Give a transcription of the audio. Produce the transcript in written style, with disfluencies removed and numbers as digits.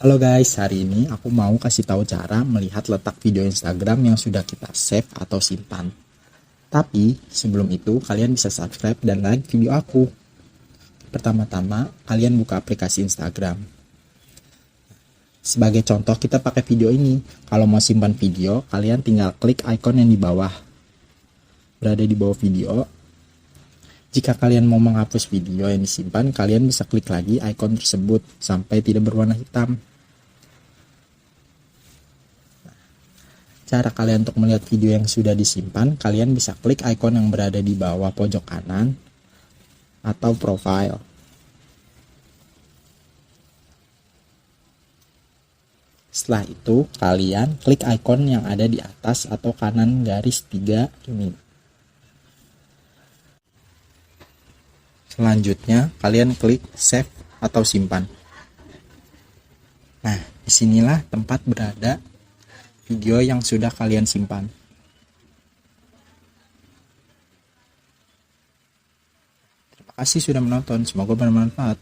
Halo guys, hari ini aku mau kasih tahu cara melihat letak video Instagram yang sudah kita save atau simpan. Tapi sebelum itu kalian bisa subscribe dan like video aku. Pertama-tama kalian buka aplikasi Instagram. Sebagai contoh kita pakai video ini. Kalau mau simpan video, kalian tinggal klik icon yang di bawah. Berada di bawah video. Jika kalian mau menghapus video yang disimpan, kalian bisa klik lagi icon tersebut sampai tidak berwarna hitam. Cara kalian untuk melihat video yang sudah disimpan, kalian bisa klik icon yang berada di bawah pojok kanan atau profile. Setelah itu, kalian klik icon yang ada di atas atau kanan garis 3 ini. Selanjutnya, kalian klik save atau simpan. Nah, disinilah tempat berada video yang sudah kalian simpan. Terima kasih sudah menonton, semoga bermanfaat.